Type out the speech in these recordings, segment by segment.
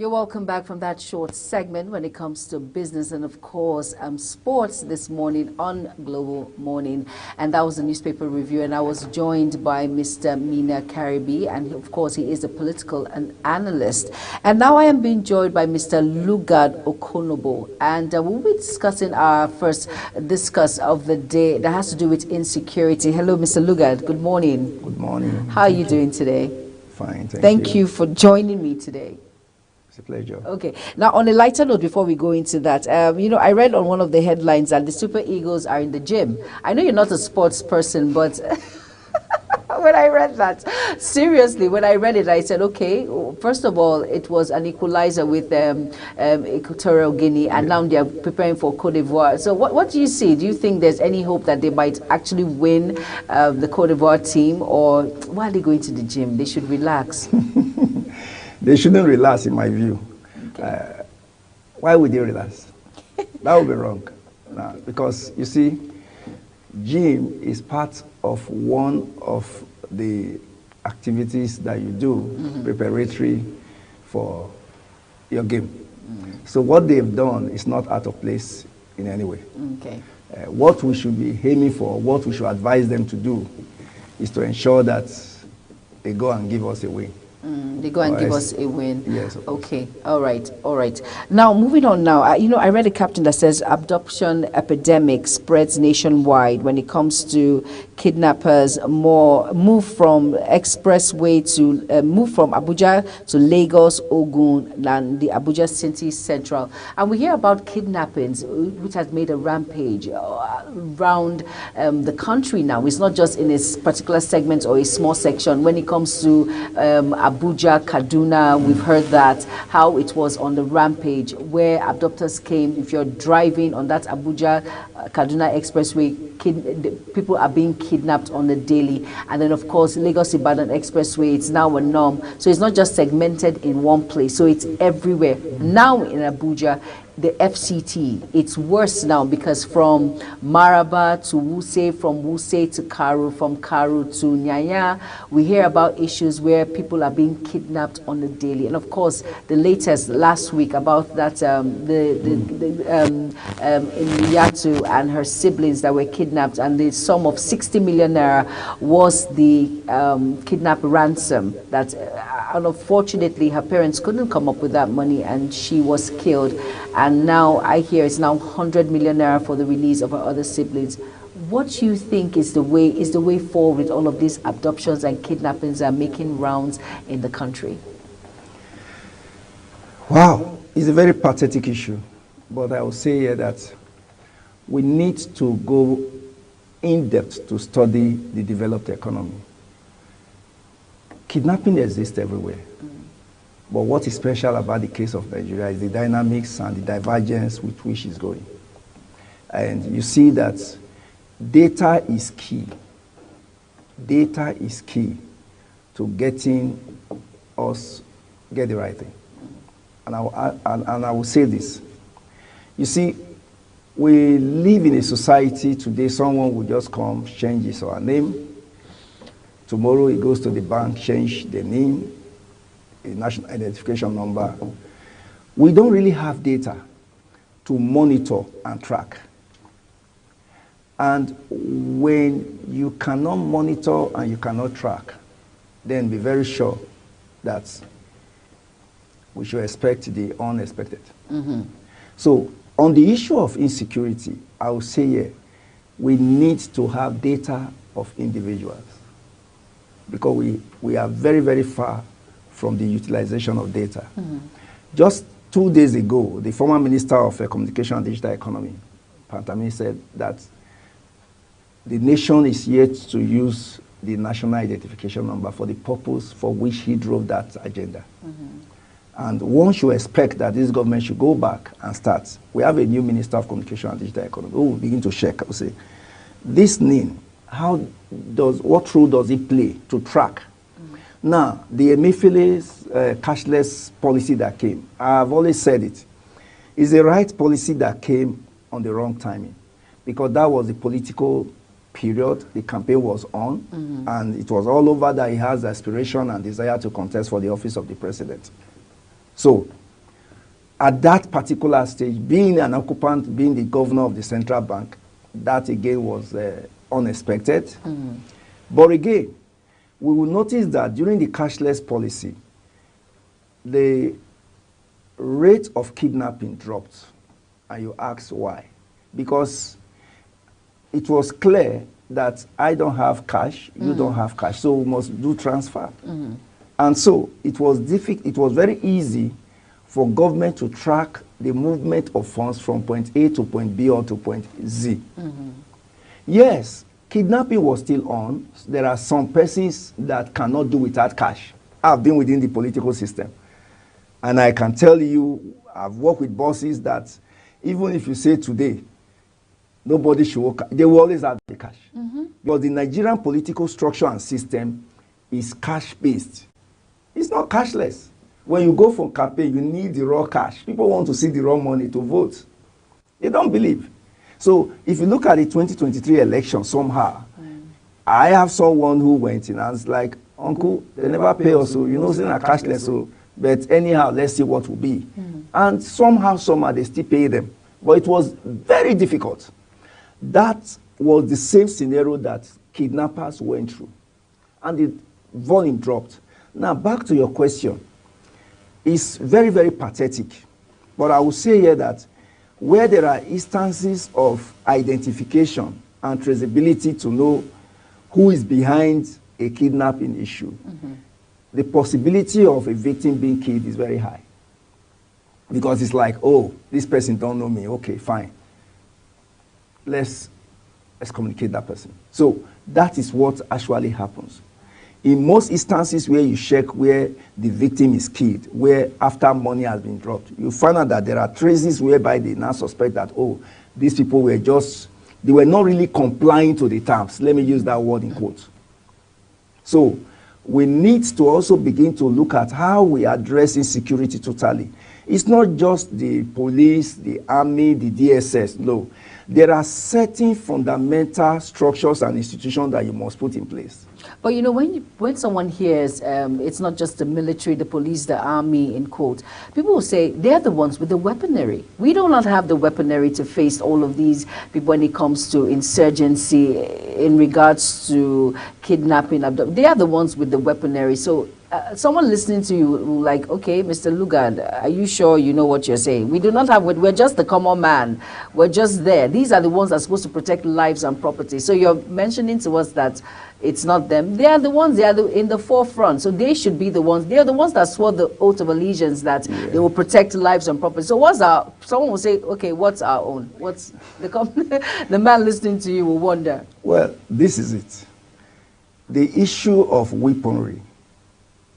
You're welcome back from that short segment when it comes to business and, of course, sports this morning on Global Morning. And that was the newspaper review. And I was joined by Mr. Mina Karibi. And, of course, he is a political analyst. And now I am being joined by Mr. Lugard Okonobo. And we'll be discussing our first discuss of the day that has to do with insecurity. Hello, Mr. Lugard. Good morning. Good morning. How are you doing today? Fine, thank you for joining me today. It's a pleasure. Okay. Now, on a lighter note, before we go into that, I read on one of the headlines that the Super Eagles are in the gym. I know you're not a sports person, but when I read that, seriously, when I read it, I said, okay, first of all, it was an equalizer with Equatorial Guinea, and now they're preparing for Cote d'Ivoire. So what do you see? Do you think there's any hope that they might actually win the Cote d'Ivoire team, or why are they going to the gym? They should relax. They shouldn't relax, in my view. Okay. Why would they relax? That would be wrong. Nah, because, you see, gym is part of one of the activities that you do preparatory for your game. So what they've done is not out of place in any way. Okay. What we should be aiming for, what we should advise them to do, is to ensure that they go and give us a win. They go and give us a win. Yes. Okay. All right. All right. Now, moving on now, I read a caption that says abduction epidemic spreads nationwide when it comes to kidnappers move from Abuja to Lagos, Ogun, and the Abuja City Central. And we hear about kidnappings, which has made a rampage around the country now. It's not just in a particular segment or a small section. When it comes to Abuja, Kaduna, we've heard that, how it was on the rampage where abductors came. If you're driving on that Abuja, Kaduna Expressway, people are being kidnapped on the daily. And then, of course, Lagos-Ibadan Expressway, it's now a norm. So it's not just segmented in one place. So it's everywhere. Now in Abuja, the FCT, it's worse now because from Maraba to Wuse, from Wuse to Karu, from Karu to Nyanya, we hear about issues where people are being kidnapped on the daily. And of course, the latest last week about that Yatu and her siblings that were kidnapped, and the sum of 60 million naira was the kidnap ransom that unfortunately her parents couldn't come up with that money, and she was killed. And now I hear it's now 100 million naira for the release of her other siblings. What do you think is the way forward with all of these abductions and kidnappings are making rounds in the country? Wow, it's a very pathetic issue. But I will say here that we need to go in depth to study the developed economy. Kidnapping exists everywhere. But what is special about the case of Nigeria is the dynamics and the divergence with which it's going. And you see that data is key. Data is key to getting us get the right thing. And I will say this. You see, we live in a society today, someone will just come, change his or her name. Tomorrow he goes to the bank, change the name, a national identification number. We don't really have data to monitor and track. And when you cannot monitor and you cannot track, then be very sure that we should expect the unexpected. So on the issue of insecurity, I will say here, we need to have data of individuals because we are very, very far from the utilization of data. Just 2 days ago, the former Minister of Communication and Digital Economy, Pantami, said that the nation is yet to use the national identification number for the purpose for which he drove that agenda. And one should expect that this government should go back and start. We have a new Minister of Communication and Digital Economy who will begin to check and say, this NIN, what role does it play to track? Now, the Emefele's cashless policy that came, I've always said it, is the right policy that came on the wrong timing, because that was the political period the campaign was on, and it was all over that he has aspiration and desire to contest for the office of the president. So at that particular stage, being an occupant, being the governor of the central bank, that again was unexpected. Mm-hmm. But again, we will notice that during the cashless policy, the rate of kidnapping dropped. And you ask why? Because it was clear that I don't have cash, you don't have cash, so we must do transfer. Mm-hmm. And so it was very easy for government to track the movement of funds from point A to point B or to point Z. Mm-hmm. Yes, kidnapping was still on. There are some persons that cannot do without cash. I've been within the political system. And I can tell you, I've worked with bosses that even if you say today, nobody should work, they will always have the cash. Mm-hmm. Because the Nigerian political structure and system is cash-based. It's not cashless. When you go for campaign, you need the raw cash. People want to see the raw money to vote. They don't believe. So if you look at the 2023 election somehow, I have someone who went in and was like, Uncle, they never pay us, so you know, it's not cashless, so, but anyhow, let's see what will be. And somehow, they still pay them. But it was very difficult. That was the same scenario that kidnappers went through. And the volume dropped. Now, back to your question. It's very, very pathetic. But I will say here that where there are instances of identification and traceability to know who is behind a kidnapping issue, the possibility of a victim being killed is very high. Because it's like, oh, this person don't know me. Okay, fine. Let's communicate that person. So that is what actually happens. In most instances where you check where the victim is killed, where after money has been dropped, you find out that there are traces whereby they now suspect that, oh, these people were they were not really complying to the terms. Let me use that word in quotes. So we need to also begin to look at how we address insecurity totally. It's not just the police, the army, the DSS, no. There are certain fundamental structures and institutions that you must put in place. But you know, when someone hears it's not just the military, the police, the army, in quotes, people will say they're the ones with the weaponry. We do not have the weaponry to face all of these people when it comes to insurgency, in regards to kidnapping. They are the ones with the weaponry. So someone listening to you will like, okay, Mr. Lugard, are you sure you know what you're saying? We do not have, we're just the common man. We're just there. These are the ones that are supposed to protect lives and property. So you're mentioning to us that it's not them. They are the ones, they are in the forefront. So they should be the ones, they are the ones that swore the oath of allegiance that they will protect lives and property. So someone will say, okay, what's our own? What's the man listening to you will wonder. Well, this is it. The issue of weaponry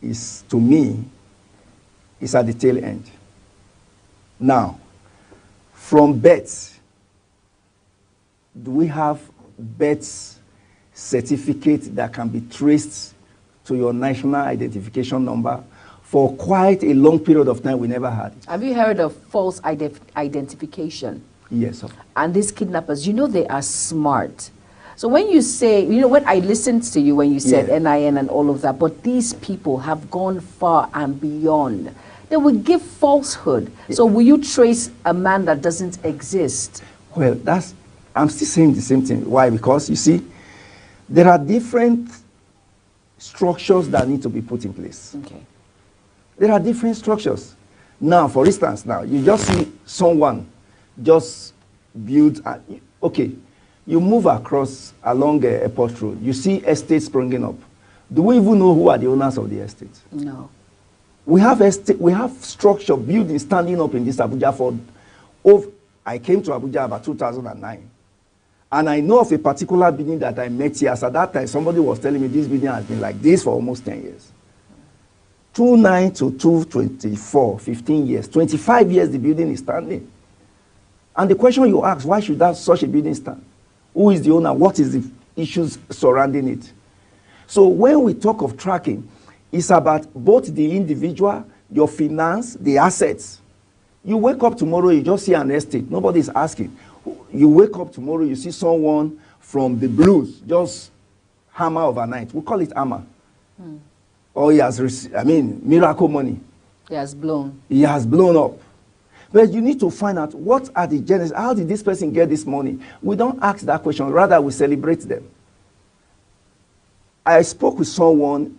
is, to me, is at the tail end. Now, from birth, do we have birth certificate that can be traced to your national identification number? For quite a long period of time, we never had it. Have you heard of false identification? Yes, sir. And these kidnappers, you know they are smart. So when you say, you know, when I listened to you when you said NIN and all of that, but these people have gone far and beyond. They will give falsehood. Yeah. So will you trace a man that doesn't exist? Well, I'm still saying the same thing. Why? Because, you see, there are different structures that need to be put in place. Okay. There are different structures. Now, for instance, you just see someone just build, okay, you move along Airport Road, you see estates springing up. Do we even know who are the owners of the estates? No. We have structure, buildings standing up in this Abuja I came to Abuja about 2009. And I know of a particular building that I met here. As at that time, somebody was telling me this building has been like this for almost 10 years. 2009 to 2024, 15 years, 25 years the building is standing. And the question you ask, why should such a building stand? Who is the owner? What is the issues surrounding it? So when we talk of tracking, it's about both the individual, your finance, the assets. You wake up tomorrow, you just see an estate. Nobody's asking. You wake up tomorrow, you see someone from the blues, just hammer overnight. We call it hammer. Or he has received, miracle money. He has blown. He has blown up. But you need to find out what are the genesis. How did this person get this money? We don't ask that question. Rather, we celebrate them. I spoke with someone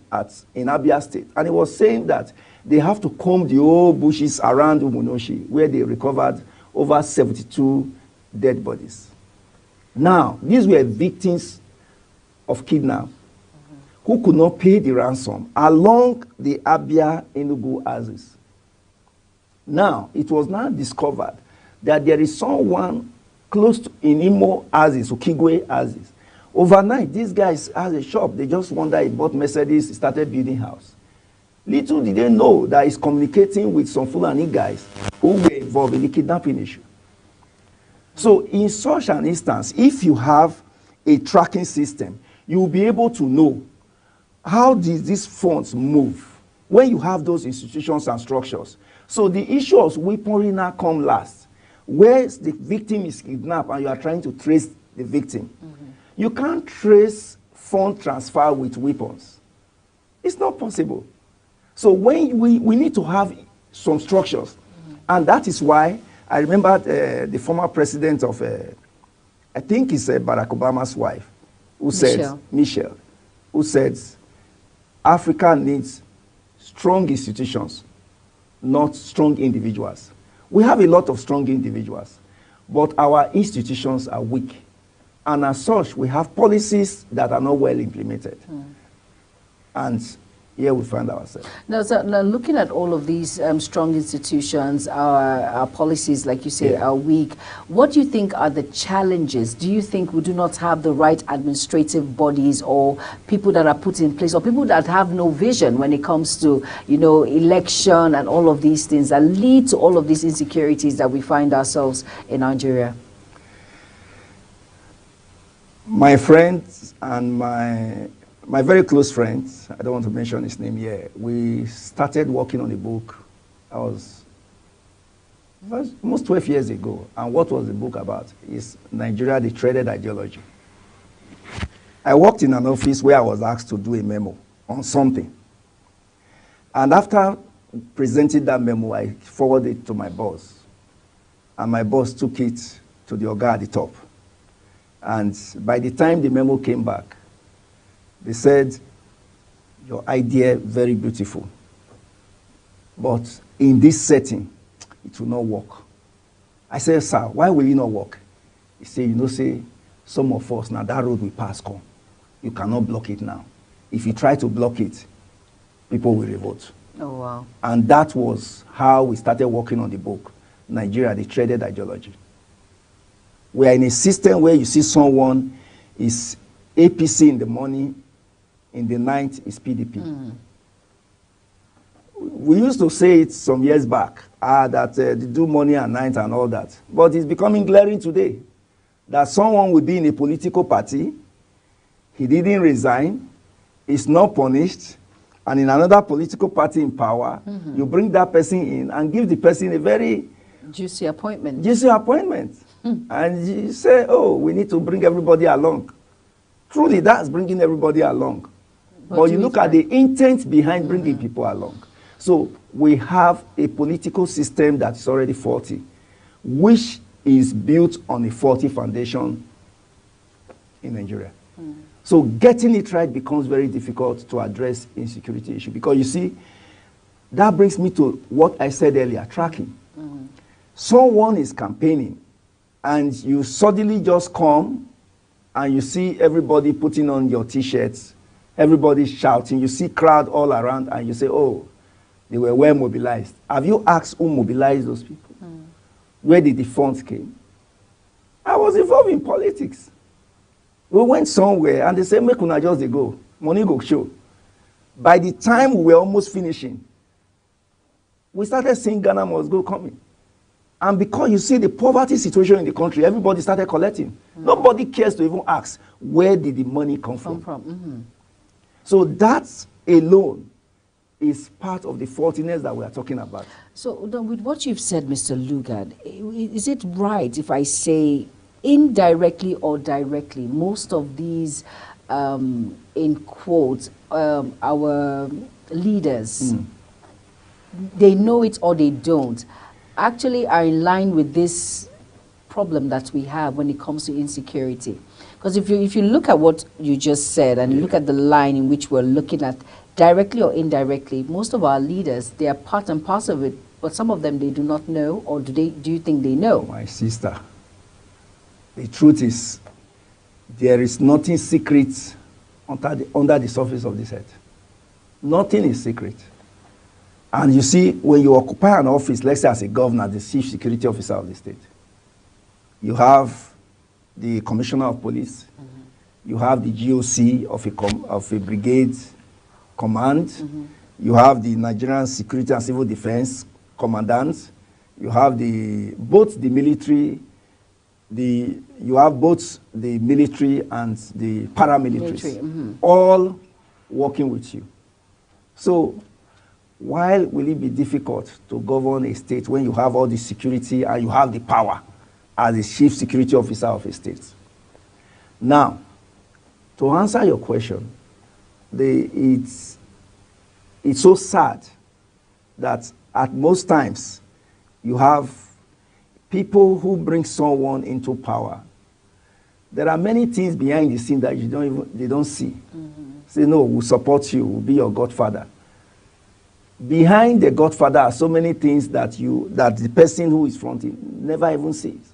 in Abia State, and he was saying that they have to comb the old bushes around Umunoshi, where they recovered over 72 dead bodies. Now, these were victims of kidnap who could not pay the ransom along the Abia-Enugu axis. Now, it was now discovered that there is someone close to in Imo axis, Okigwe axis. Overnight, these guys has a shop. They just one day bought Mercedes, started building house. Little did they know that he's communicating with some Fulani guys who were involved in the kidnapping issue. So in such an instance, if you have a tracking system, you will be able to know how did these funds move when you have those institutions and structures. So the issue of weaponry now come last, where the victim is kidnapped and you are trying to trace the victim. You can't trace fund transfer with weapons. It's not possible. So when we need to have some structures, and that is why I remember the former president of, I think it's Barack Obama's wife, who said, Michelle, who said, Africa needs strong institutions, not strong individuals. We have a lot of strong individuals, but our institutions are weak. And as such, we have policies that are not well implemented. And here we find ourselves. Now, so, now looking at all of these strong institutions, our policies, like you say, are weak. What do you think are the challenges? Do you think we do not have the right administrative bodies or people that are put in place or people that have no vision when it comes to, you know, election and all of these things that lead to all of these insecurities that we find ourselves in Nigeria? My friends and my very close friend, I don't want to mention his name here, we started working on a book. It was almost 12 years ago. And what was the book about? It's Nigeria, the Traded Ideology. I worked in an office where I was asked to do a memo on something. And after presenting that memo, I forwarded it to my boss. And my boss took it to the Oga at the top. And by the time the memo came back, they said, your idea, very beautiful. But in this setting, it will not work. I said, sir, why will it not work? He said, you know, say, some of us, now that road we pass come. You cannot block it now. If you try to block it, people will revolt. Oh, wow. And that was how we started working on the book, Nigeria, the Traded Ideology. We are in a system where you see someone is APC in the morning, in the night is PDP. We used to say it some years back, that they do money at night and all that. But it's becoming glaring today that someone will be in a political party, he didn't resign, is not punished, and in another political party in power, you bring that person in and give the person a very juicy appointment. And you say, oh, we need to bring everybody along. Truly, that's bringing everybody along. But you look at the intent behind bringing people along. So we have a political system that is already faulty, which is built on a faulty foundation in Nigeria. So getting it right becomes very difficult to address insecurity issue. Because you see, that brings me to what I said earlier, tracking. Someone is campaigning, and you suddenly just come and you see everybody putting on your T-shirts, everybody shouting, you see crowd all around, and you say, oh, they were well mobilized. Have you asked who mobilized those people? Where did the funds came? I was involved in politics. We went somewhere and they said, make una just dey go. Money go show. By the time we were almost finishing, we started seeing Ghana must go coming. And because you see the poverty situation in the country, everybody started collecting. Nobody cares to even ask, where did the money come from? So that alone is part of the faultiness that we are talking about. So with what you've said, Mr. Lugard, is it right if I say indirectly or directly, most of these, in quotes, our leaders, they know it or they don't, actually are in line with this problem that we have when it comes to insecurity. Because if you look at what you just said and look at the line in which we're looking at, directly or indirectly, most of our leaders, they are part and parcel of it, but some of them they do not know, or do you think they know? My sister, the truth is, there is nothing secret under the surface of this earth. Nothing is secret. And you see, when you occupy an office, let's say as a governor, the chief security officer of the state, you have the commissioner of police, you have the GOC of a brigade command, you have the Nigerian Security and Civil Defense commandant, you have both the military and the paramilitaries, all working with you. So why will it be difficult to govern a state when you have all the security and you have the power as the chief security officer of a state? Now, to answer your question, it's so sad that at most times you have people who bring someone into power. There are many things behind the scene that they don't see. Say, no, we'll support you, we'll be your godfather. Behind the godfather are so many things that the person who is fronting never even sees.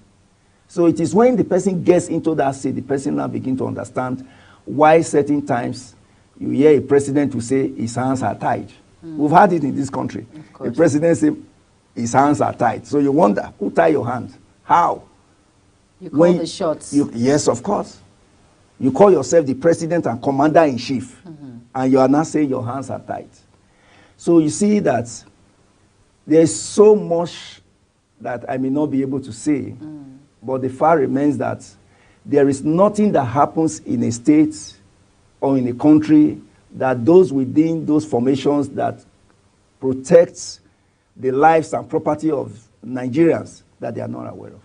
So it is when the person gets into that seat, the person now begins to understand why certain times you hear a president who say his hands are tied. We've had it in this country. The president say his hands are tied. So you wonder, who tie your hands? How? You call the shots. Yes, of course. You call yourself the president and commander-in-chief, and you are now saying your hands are tied. So you see that there's so much that I may not be able to say, but the fact remains that there is nothing that happens in a state or in a country that those within those formations that protects the lives and property of Nigerians that they are not aware of.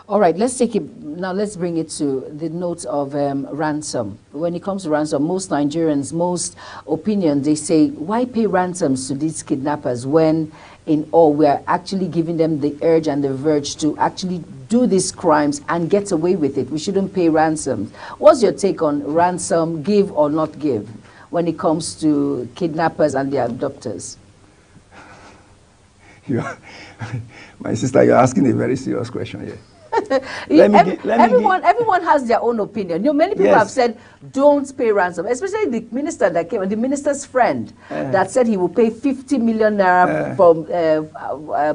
All right, let's take it now. Let's bring it to the note of ransom. When it comes to ransom, most Nigerians, most opinions, they say, why pay ransoms to these kidnappers when, in all, we are actually giving them the urge and the verge to actually do these crimes and get away with it? We shouldn't pay ransoms. What's your take on ransom, give or not give, when it comes to kidnappers and their abductors? My sister, you're asking a very serious question here. Everyone has their own opinion. You know, many people have said don't pay ransom, especially the minister that came, the minister's friend that said he will pay 50 million naira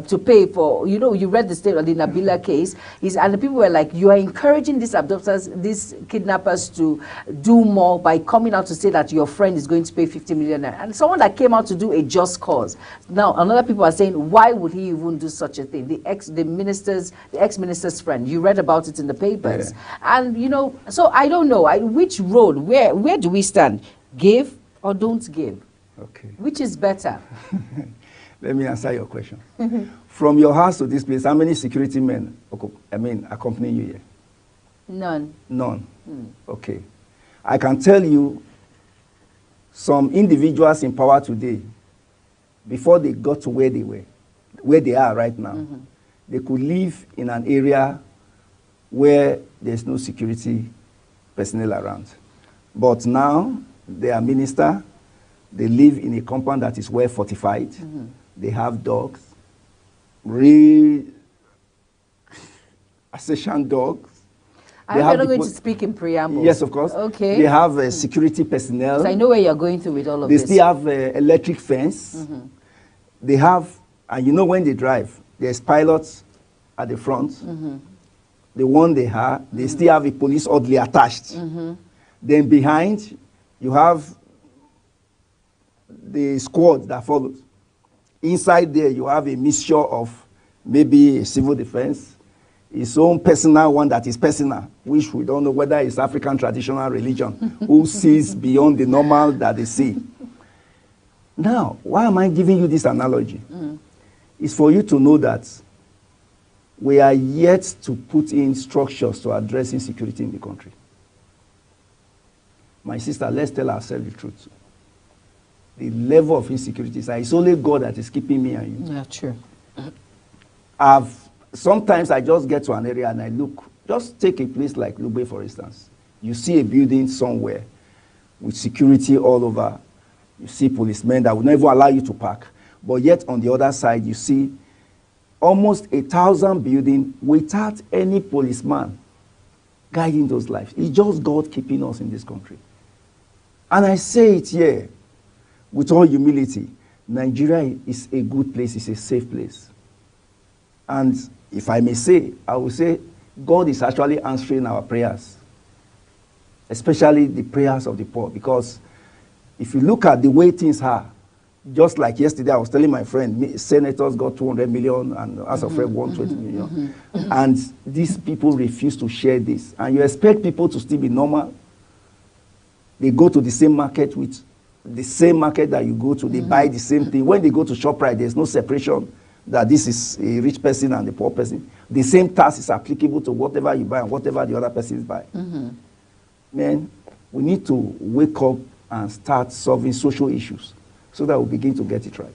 to pay for, you know, you read the statement of the Nabila case, and the people were like, you are encouraging these abductors, these kidnappers to do more by coming out to say that your friend is going to pay 50 million naira. And someone that came out to do a just cause. Now, another people are saying, why would he even do such a thing? The ex-minister's friend. You read about it in the papers. And, you know, so I don't know. Which road, where do we stand? Give or don't give? Okay. Which is better? Let me answer your question. From your house to this place, how many security men, accompany you here? None. None. Okay. I can tell you some individuals in power today, before they got to where they are right now, they could live in an area where there's no security personnel around. But now they are minister, they live in a compound that is well fortified, they have dogs, real assassin dogs. I'm not going to speak in preamble. Yes, of course. Okay. They have security personnel. So I know where you're going through with all of this. They still have electric fence. They have, and you know when they drive, there's pilots at the front. The one they have, they still have a police orderly attached. Then behind, you have the squad that follows. Inside there, you have a mixture of maybe a civil defense, his own personal one that is personal, which we don't know whether it's African traditional religion, who sees beyond the normal that they see. Now, why am I giving you this analogy? It's for you to know that we are yet to put in structures to address insecurity in the country. My sister, let's tell ourselves the truth. The level of insecurity, it's only God that is keeping me and you. Yeah, true. Sometimes I just get to an area and I look, just take a place like Lube, for instance. You see a building somewhere with security all over. You see policemen that will never allow you to park. But yet on the other side, you see almost 1,000 buildings without any policeman guiding those lives. It's just God keeping us in this country. And I say it here with all humility. Nigeria is a good place, it's a safe place. And if I may say, I will say God is actually answering our prayers, especially the prayers of the poor. Because if you look at the way things are, just like yesterday, I was telling my friend, senators got 200 million and House of Rep 120 million. And these people refuse to share this. And you expect people to still be normal. They go to the same market with the same market that you go to. They buy the same thing. When they go to ShopRite, there's no separation that this is a rich person and a poor person. The same tax is applicable to whatever you buy and whatever the other persons buy. Man, we need to wake up and start solving social issues so that we begin to get it right.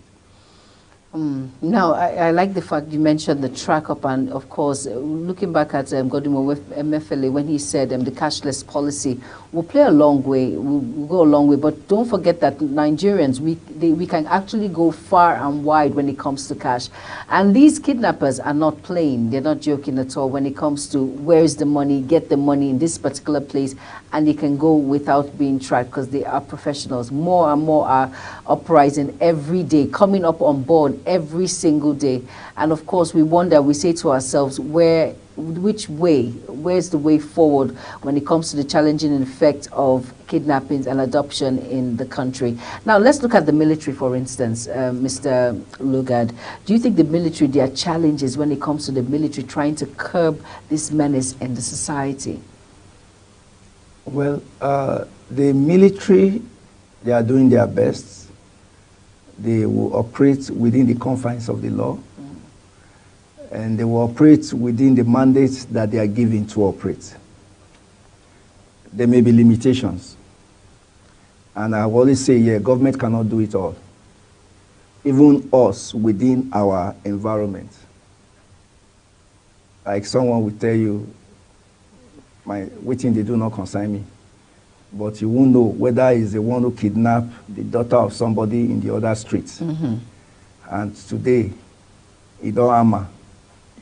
Now, I like the fact you mentioned the track up, and of course, looking back at Godimo with Mefele when he said the cashless policy will play a long way, will go a long way. But don't forget that Nigerians, we can actually go far and wide when it comes to cash. And these kidnappers are not playing; they're not joking at all when it comes to where is the money, get the money in this particular place, and they can go without being tracked because they are professionals. More and more are uprising every day, coming up on board every single day. And of course, we wonder, we say to ourselves, where's the way forward when it comes to the challenging effect of kidnappings and adoption in the country? Now, let's look at the military, for instance, Mr. Lugard. Do you think the military, there are challenges when it comes to the military trying to curb this menace in the society? Well, the military, they are doing their best. They will operate within the confines of the law. And they will operate within the mandates that they are given to operate. There may be limitations. And I always say, yeah, government cannot do it all. Even us within our environment. Like someone will tell you, waiting they do not concern me. But you won't know whether it's the one who kidnapped the daughter of somebody in the other streets. And today, Ido Ama,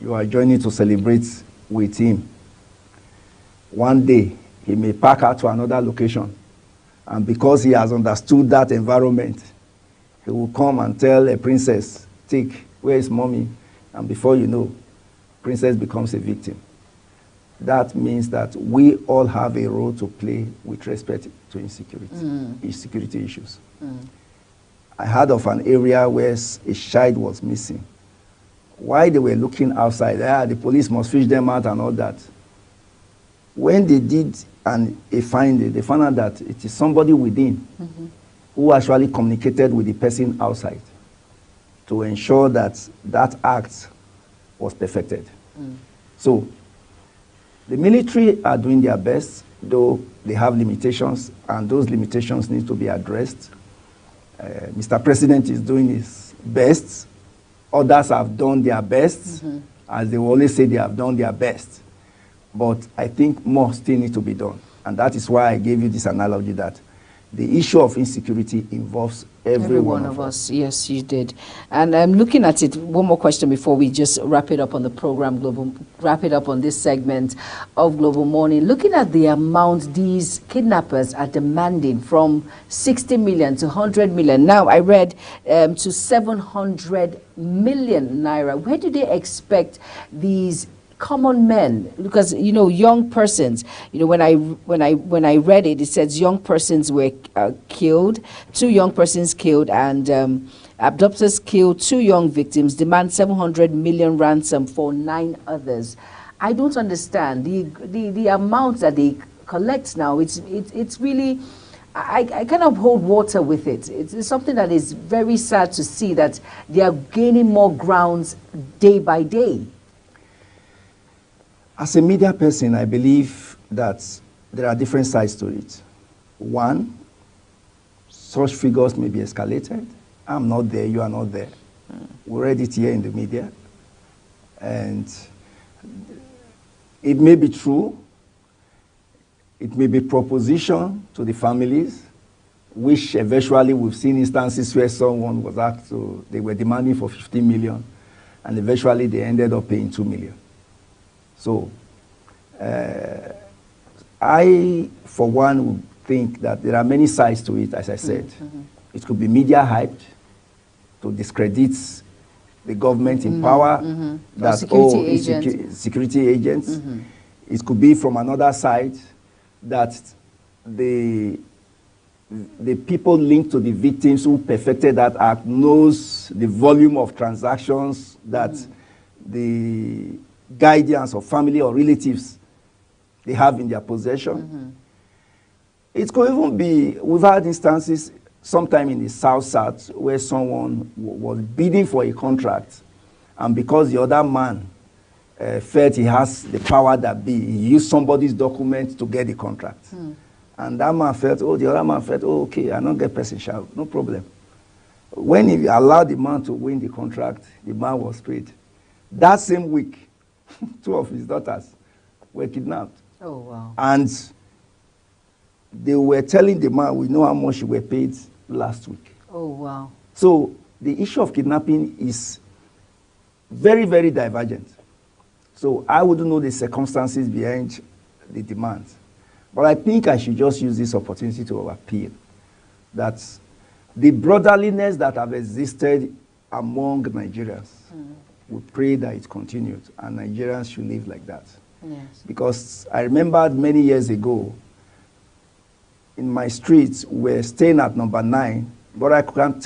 you are joining to celebrate with him. One day, he may pack out to another location. And because he has understood that environment, he will come and tell a princess, take, where is mommy? And before you know, princess becomes a victim. That means that we all have a role to play with respect to insecurity issues. I heard of an area where a child was missing. Why they were looking outside, the police must fish them out and all that. When they did they found out that it is somebody within who actually communicated with the person outside to ensure that that act was perfected. So, the military are doing their best, though they have limitations, and those limitations need to be addressed. Mr. President is doing his best. Others have done their best. As they always say, they have done their best. But I think more still needs to be done. And that is why I gave you this analogy that the issue of insecurity involves every one of us. Yes, you did. And I'm looking at it, one more question before we just wrap it up on the program, wrap it up on this segment of Global Morning. Looking at the amount these kidnappers are demanding, from 60 million to 100 million. Now, I read to 700 million naira. Where do they expect these common men, because young persons, when I read it, it says young persons were killed, 2 young persons killed, and abductors killed 2 young victims, demand 700 million ransom for 9 others. I don't understand the amount that they collect now. It's really, I cannot hold water with it. It's something that is very sad to see, that they are gaining more grounds day by day. As a media person, I believe that there are different sides to it. One, such figures may be escalated. I'm not there, you are not there. We read it here in the media. And it may be true, it may be proposition to the families, which eventually we've seen instances where someone was asked to, they were demanding for 15 million, and eventually they ended up paying 2 million. So I, for one, would think that there are many sides to it, as I said. It could be media hyped to discredit the government in power, that security agents. It could be from another side that the people linked to the victims who perfected that act knows the volume of transactions that the guardians or family or relatives they have in their possession. It could even be, we've had instances sometime in the South where someone was bidding for a contract, and because the other man felt he has the power that be, he used somebody's document to get the contract. And that man felt, oh, the other man felt, oh, okay, I don't get person shall, no problem. When he allowed the man to win the contract, the man was paid. That same week, 2 of his daughters were kidnapped. Oh, wow. And they were telling the man, we know how much you were paid last week. Oh, wow. So the issue of kidnapping is very, very divergent. So I wouldn't know the circumstances behind the demands. But I think I should just use this opportunity to appeal that the brotherliness that have existed among Nigerians, we pray that it continues, and Nigerians should live like that. Yes. Because I remembered many years ago, in my streets, we were staying at number 9, but I can tell